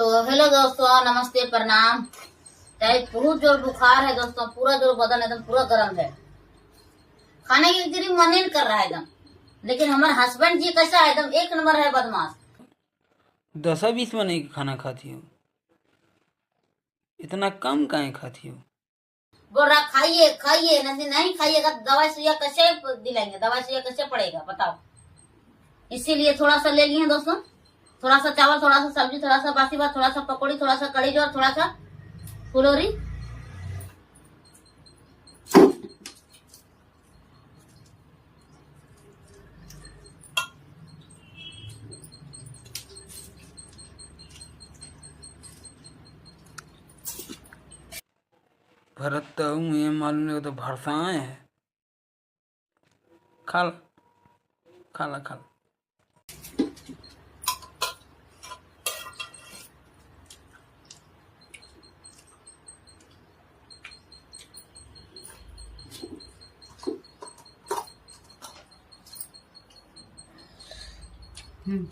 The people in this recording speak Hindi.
तो हेलो दोस्तों, नमस्ते, प्रणाम। बहुत जोर बुखार है दोस्तों, पूरा जोर बदन एकदम पूरा गर्म है। खाने की तेरी मन नहीं कर रहा है एकदम। लेकिन हमारे हस्बैंड जी कैसा है, एकदम एक नंबर है बदमाश। 10-20 में नहीं खाना खाती हो, इतना कम काहे खाती हो? बोल रहा खाइए खाइए, नहीं खाइएगा तो दवाई सुइया कैसे दिलाएंगे, दवाई सुइया कैसे पड़ेगा बताओ। इसीलिए थोड़ा सा ले लिए दोस्तों, थोड़ा सा चावल, थोड़ा सा सब्जी, थोड़ा सा बासी भात, थोड़ा सा पकौड़ी, थोड़ा सा कड़ी जोर, थोड़ा सा फुलौरी। भरत तो मुझे मालूम नहीं, वो तो भरसाएं है। खा ला, खा ला, खा ला। हम्म